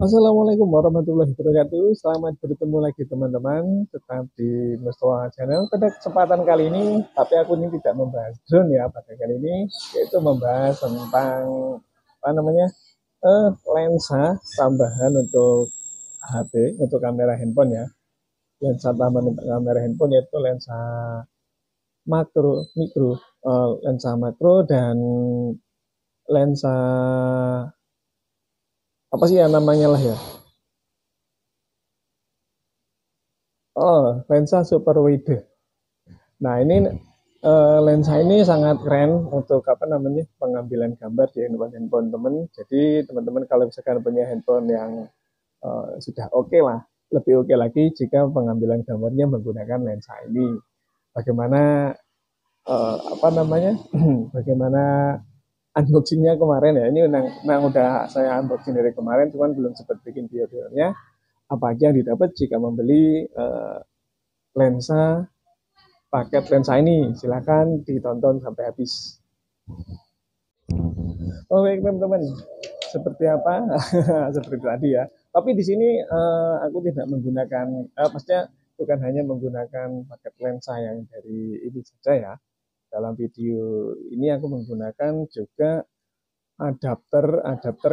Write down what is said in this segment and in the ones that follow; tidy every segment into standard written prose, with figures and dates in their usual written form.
Assalamualaikum warahmatullahi wabarakatuh. Selamat bertemu lagi teman-teman, tetap di Mustawa Channel. Pada kesempatan kali ini, tapi aku ini tidak membahas drone ya pada kali ini, yaitu membahas tentang apa namanya lensa tambahan untuk HP, untuk kamera handphone ya. Lensa tambahan untuk kamera handphone yaitu lensa makro, mikro, lensa makro dan lensa apa sih ya namanya lah ya. Oh, lensa super wide. Nah, ini lensa ini sangat keren untuk apa namanya pengambilan gambar di handphone teman. Jadi teman-teman kalau misalkan punya handphone yang sudah oke lah, lebih oke lagi jika pengambilan gambarnya menggunakan lensa ini. Bagaimana apa namanya? Bagaimana unboxingnya kemarin ya? Ini memang udah saya unboxing dari kemarin, cuman belum sempat bikin video-videonya. Apa aja yang didapat jika membeli lensa paket lensa ini. Silahkan ditonton sampai habis. Oh baik teman-teman, seperti apa? Seperti tadi ya. Tapi di sini aku tidak menggunakan, maksudnya bukan hanya menggunakan paket lensa yang dari ini saja ya. Dalam video ini aku menggunakan juga adapter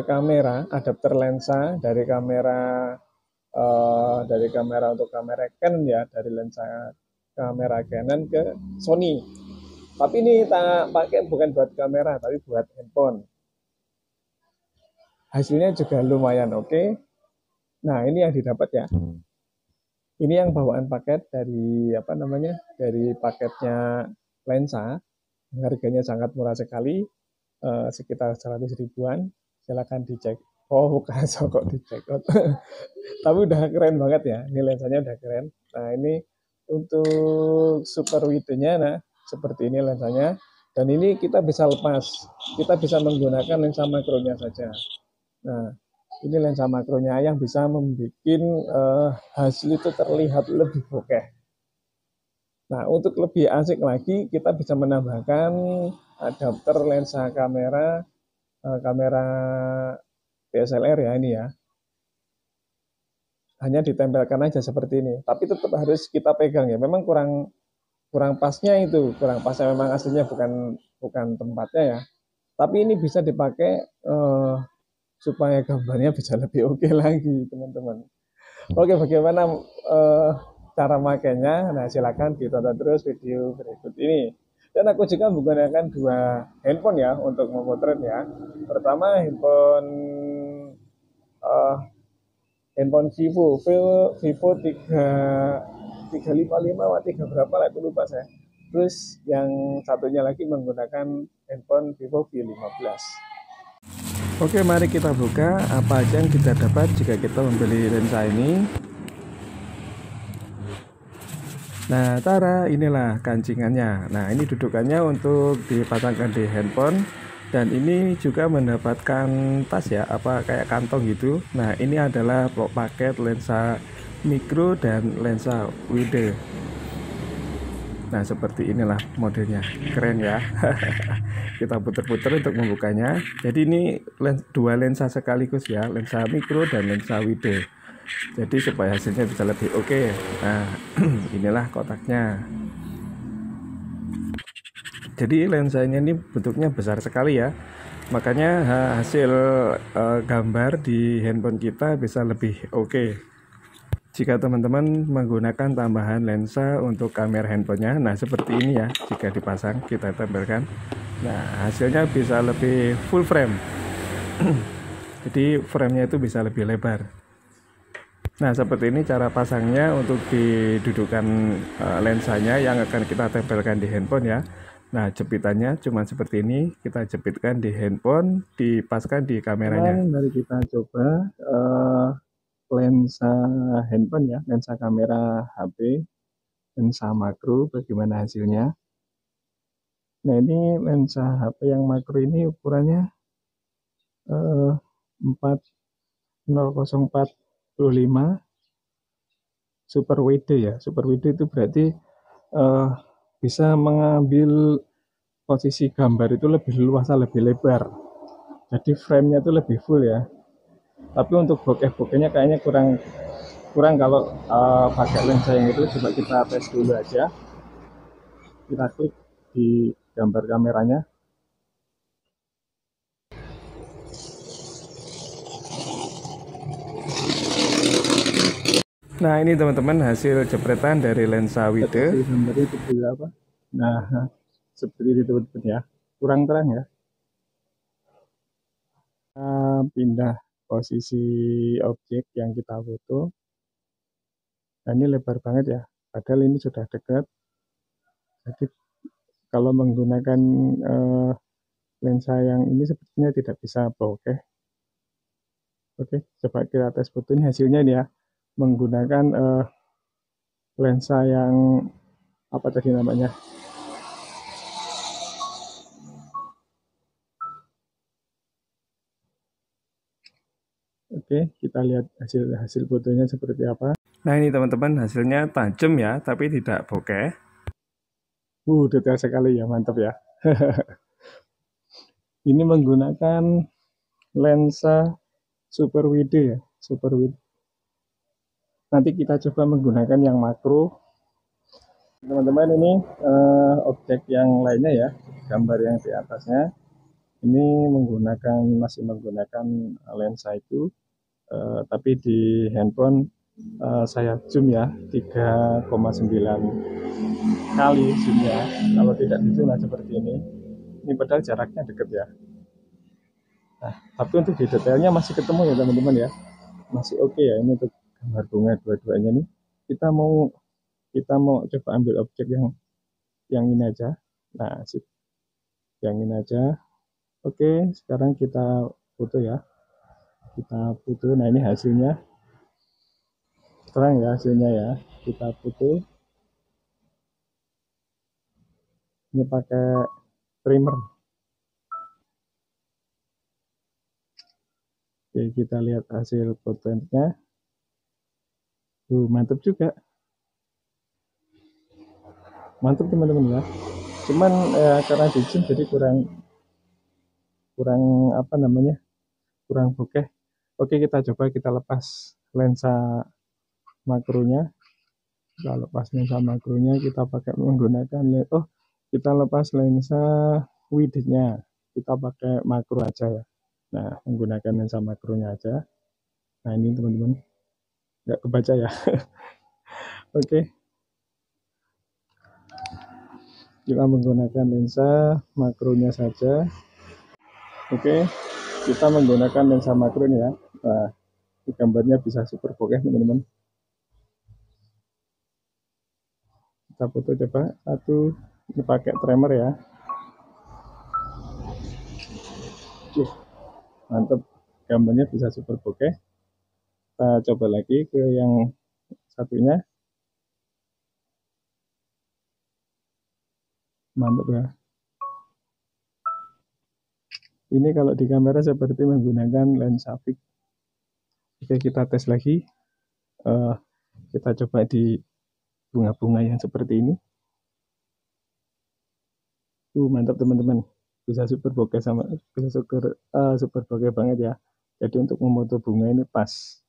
kamera, adapter lensa dari kamera untuk kamera Canon ya, dari lensa kamera Canon ke Sony. Tapi ini tak pakai bukan buat kamera, tapi buat handphone. Hasilnya juga lumayan oke. Nah, ini yang didapat ya. Ini yang bawaan paket dari apa namanya? Dari paketnya lensa. Harganya sangat murah sekali, sekitar 100 ribuan. Silakan dicek. Oh, bukan kok dicek. Tapi udah keren banget ya. Ini lensanya udah keren. Nah, ini untuk super wide-nya nah seperti ini lensanya. Dan ini kita bisa lepas. Kita bisa menggunakan lensa makronya saja. Nah, ini lensa makronya yang bisa membuat hasil itu terlihat lebih bokeh. Nah, untuk lebih asik lagi, kita bisa menambahkan adapter lensa kamera DSLR ya ini ya. Hanya ditempelkan aja seperti ini. Tapi tetap harus kita pegang ya. Memang kurang pasnya itu, kurang pasnya memang aslinya bukan tempatnya ya. Tapi ini bisa dipakai supaya gambarnya bisa lebih oke lagi teman-teman. Oke, bagaimana cara makainya? Nah, silakan ditonton terus video berikut ini. Dan aku juga menggunakan dua handphone ya untuk memotret ya. Pertama uh, handphone Vivo 355 atau 3 berapa lah itu lupa saya. Terus yang satunya lagi menggunakan handphone Vivo V15. Oke, mari kita buka apa aja yang kita dapat jika kita membeli lensa ini. Nah, tara, inilah kancingannya. Nah, ini dudukannya untuk dipasangkan di handphone. Dan ini juga mendapatkan tas ya, apa kayak kantong gitu. Nah, ini adalah paket lensa mikro dan lensa wide. Nah, seperti inilah modelnya. Keren ya. Kita putar-putar untuk membukanya. Jadi ini dua lensa sekaligus ya, lensa mikro dan lensa wide. Jadi supaya hasilnya bisa lebih oke. Nah, inilah kotaknya. Jadi lensanya ini bentuknya besar sekali ya. Makanya hasil gambar di handphone kita bisa lebih oke. Jika teman-teman menggunakan tambahan lensa untuk kamera handphonenya, nah seperti ini ya. Jika dipasang kita tempelkan, nah hasilnya bisa lebih full frame. Jadi framenya itu bisa lebih lebar. Nah seperti ini cara pasangnya untuk didudukan lensanya yang akan kita tempelkan di handphone ya. Nah jepitannya cuma seperti ini, kita jepitkan di handphone, dipaskan di kameranya. Mari kita coba lensa handphone ya, lensa kamera HP, lensa makro, bagaimana hasilnya. Nah ini lensa HP yang makro ini ukurannya 4045 super wide ya. Super wide itu berarti bisa mengambil posisi gambar itu lebih luas, lebih lebar. Jadi frame-nya itu lebih full ya. Tapi untuk bokeh-bokehnya kayaknya kurang kurang kalau pakai lensa yang itu. Coba kita tes dulu aja. Kita klik di gambar kameranya. Nah, ini teman-teman hasil jepretan dari lensa wide. Gambarnya seperti apa? Nah, seperti itu teman-teman ya. Kurang terang ya. Kita pindah posisi objek yang kita foto. Nah, ini lebar banget ya. Padahal ini sudah dekat. Jadi kalau menggunakan lensa yang ini sepertinya tidak bisa bokeh. Oke, coba kita tes foto ini hasilnya ini ya. Menggunakan lensa yang apa tadi namanya? Oke, kita lihat hasil fotonya seperti apa. Nah, ini teman-teman hasilnya tajam ya, tapi tidak bokeh. Detail sekali ya, mantap ya. Ini menggunakan lensa super wide ya, super wide. Nanti kita coba menggunakan yang makro. Teman-teman ini objek yang lainnya ya, gambar yang di atasnya. Ini masih menggunakan lensa itu, tapi di handphone saya zoom ya 3,9 kali zoomnya. Kalau tidak di zoom seperti ini. Ini padahal jaraknya dekat ya. Nah, tapi untuk di detailnya masih ketemu ya teman-teman ya. Masih oke ya ini untuk gambar bunga dua-duanya nih. Kita mau coba ambil objek yang ini aja. Nah, yang ini aja. Oke, sekarang kita foto ya. Kita foto. Nah, ini hasilnya. Terang ya hasilnya ya. Kita foto. Ini pakai primer. Oke, kita lihat hasil fotonya. Mantap juga. Mantap teman-teman ya. Cuman karena di zoom jadi kurang kurang apa namanya? Kurang bokeh. Oke, kita coba kita lepas lensa makronya. Kita lepas lensa makronya, kita pakai menggunakan kita lepas lensa wide-nya. Kita pakai makro aja ya. Nah, menggunakan lensa makronya aja. Nah, ini teman-teman. Nggak kebaca ya. Oke. Kita menggunakan lensa makronya saja. Oke. Kita menggunakan lensa makro ini ya. Nah, gambarnya bisa super bokeh teman-teman. Kita foto coba satu, ini pakai tremor ya. Mantap, gambarnya bisa super bokeh. Kita coba lagi ke yang satunya. Mantap ya. Ini kalau di kamera seperti menggunakan lensa fix. Oke, kita tes lagi. Kita coba di bunga-bunga yang seperti ini. Mantap teman-teman. Bisa super bokeh bisa super bokeh banget ya. Jadi untuk memoto bunga ini pas.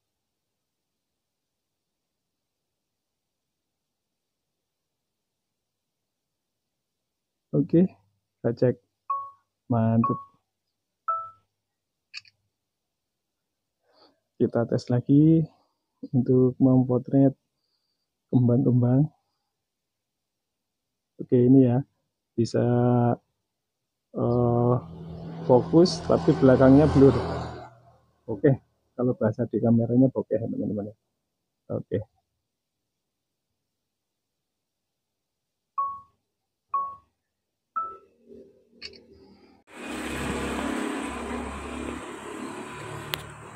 Oke, kita cek. Mantap. Kita tes lagi untuk memotret kembang-kembang. Oke, ini ya bisa fokus tapi belakangnya blur. Oke, kalau bahasa di kameranya bokeh teman-teman ya. Oke.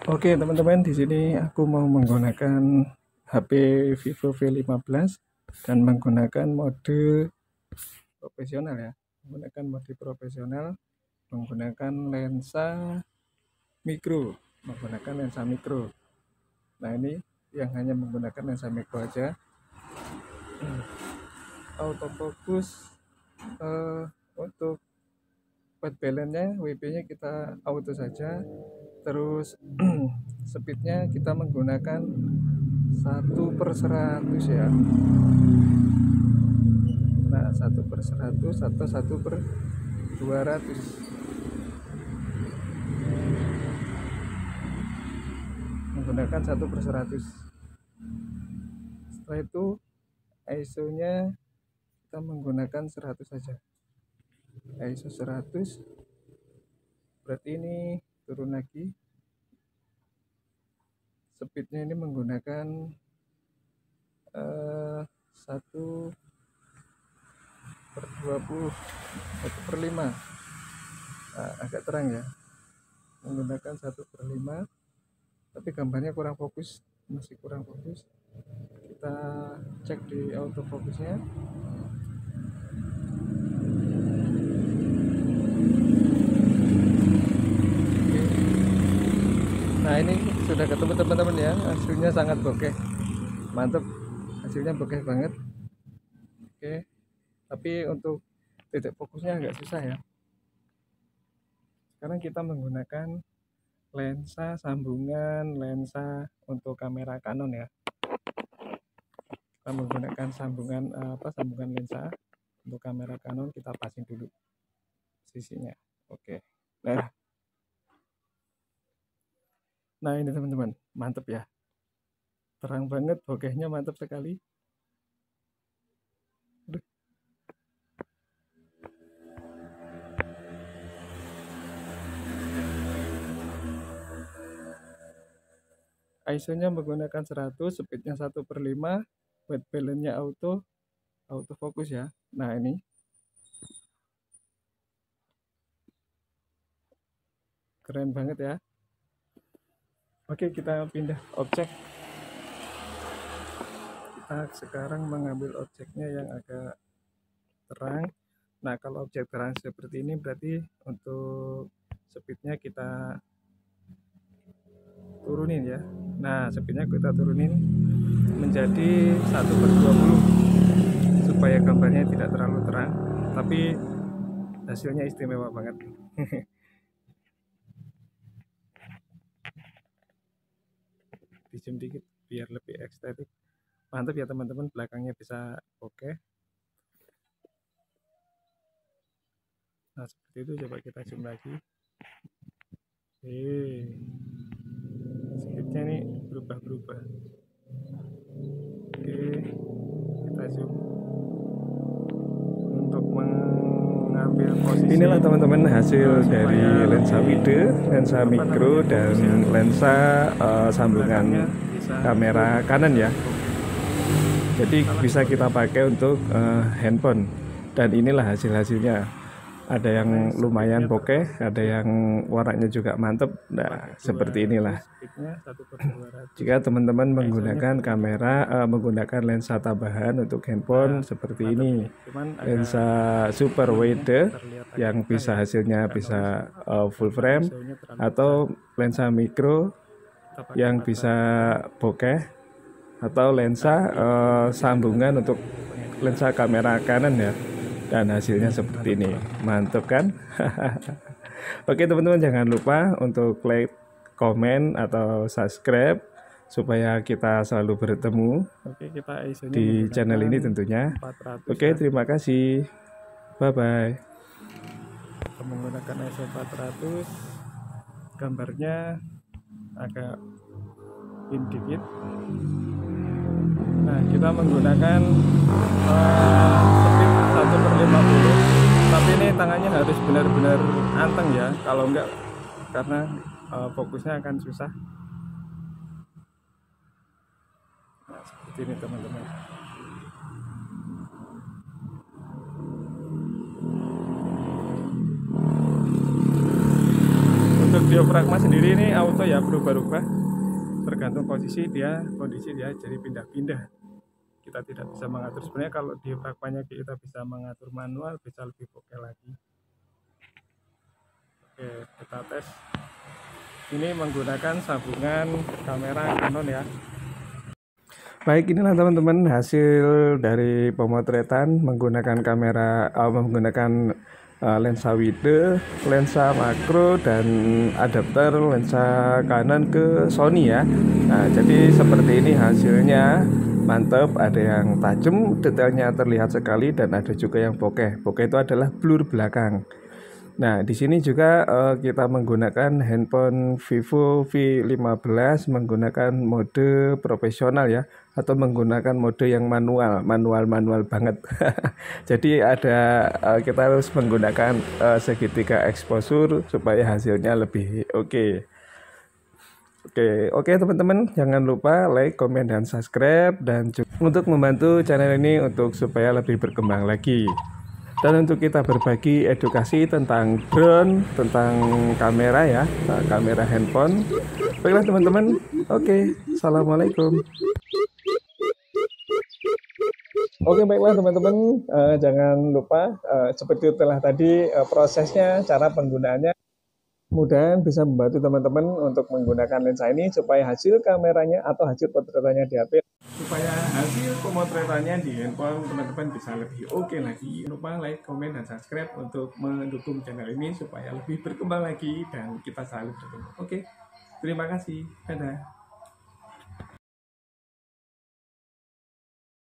Oke teman-teman, di sini aku mau menggunakan HP Vivo V15 dan menggunakan mode profesional ya. Menggunakan mode profesional, menggunakan lensa mikro. Nah, ini yang hanya menggunakan lensa mikro aja. Autofocus untuk white balance-nya, WP-nya kita auto saja. Terus speednya kita menggunakan 1/100 ya. Nah, 1/100 atau 1/200. Menggunakan 1/100. Setelah itu ISO-nya kita menggunakan 100 saja. ISO 100. Berarti ini turun lagi. Speednya ini menggunakan 1/20, 1/5. Nah, agak terang ya, menggunakan 1/5, tapi gambarnya kurang fokus, masih kurang fokus. Kita cek di autofocusnya. Oke. Nah, ini sudah ketemu teman-teman ya, hasilnya sangat bokeh, mantap, hasilnya bokeh banget. Oke, tapi untuk titik fokusnya agak susah ya. Sekarang kita menggunakan lensa sambungan lensa untuk kamera Canon ya. Kita menggunakan sambungan lensa untuk kamera Canon. Kita pasang dulu sisinya. Oke. Nah ini teman-teman, mantep ya, terang banget, bokehnya mantap sekali. ISO-nya menggunakan 100, speednya 1/5, white balance-nya autofocus ya. Nah ini keren banget ya. Oke, kita pindah objek. Kita sekarang mengambil objeknya yang agak terang. Nah kalau objek terang seperti ini berarti untuk speednya kita turunin ya. Nah speednya kita turunin menjadi 1/20 supaya gambarnya tidak terlalu terang, tapi hasilnya istimewa banget. Di zoom dikit biar lebih estetik. Mantap ya teman-teman, belakangnya bisa oke. Nah seperti itu, coba kita zoom lagi. Speednya ini berubah-berubah. Oke, kita zoom untuk mengambil posisi. Inilah teman-teman hasil dari lensa wide, lensa mikro, dan lensa sambungan kamera Canon ya. Jadi bisa kita pakai untuk handphone. Dan inilah hasil-hasilnya. Ada yang lumayan bokeh, ada yang warnanya juga mantep. Nah, seperti inilah. Jika teman-teman menggunakan menggunakan lensa tambahan untuk handphone seperti ini, lensa super wide yang bisa hasilnya bisa full frame, atau lensa mikro yang bisa bokeh, atau lensa sambungan untuk lensa kamera Canon ya. Dan hasilnya seperti ini, mantap kan? Oke teman-teman, jangan lupa untuk like, komen, atau subscribe supaya kita selalu bertemu di channel ini tentunya. Oke, terima kasih, bye bye. Menggunakan ISO 400, gambarnya agak in dikit. Nah kita menggunakan speed 1/50, tapi ini tangannya harus benar-benar anteng ya, kalau enggak karena fokusnya akan susah. Nah seperti ini teman-teman. Untuk diafragma sendiri ini auto ya, berubah-ubah tergantung kondisi dia jadi pindah-pindah. Kita tidak bisa mengatur. Sebenarnya kalau diafragmanya kita bisa mengatur manual, bisa lebih oke lagi. Oke, kita tes. Ini menggunakan sambungan kamera Canon ya. Baik, inilah teman-teman hasil dari pemotretan menggunakan kamera menggunakan lensa wide, lensa makro, dan adapter lensa Canon ke Sony ya. Nah, jadi seperti ini hasilnya. Mantap, ada yang tajam, detailnya terlihat sekali, dan ada juga yang bokeh. Bokeh itu adalah blur belakang. Nah, di sini juga kita menggunakan handphone Vivo V15 menggunakan mode profesional ya, atau menggunakan mode yang manual banget. Jadi kita harus menggunakan segitiga exposure supaya hasilnya lebih oke. Oke teman-teman, jangan lupa like, komen, dan subscribe, dan juga untuk membantu channel ini untuk supaya lebih berkembang lagi. Dan untuk kita berbagi edukasi tentang drone, tentang kamera ya, kamera handphone. Baiklah teman-teman, oke, assalamualaikum. Oke baiklah teman-teman, jangan lupa seperti itulah tadi prosesnya, cara penggunaannya. Mudah-mudahan bisa membantu teman-teman untuk menggunakan lensa ini supaya hasil kameranya atau hasil potretannya di HP, supaya hasil pemotretannya di handphone teman-teman bisa lebih oke lagi. Jangan lupa like, komen, dan subscribe untuk mendukung channel ini supaya lebih berkembang lagi dan kita selalu bertemu. Oke, terima kasih. Dadah.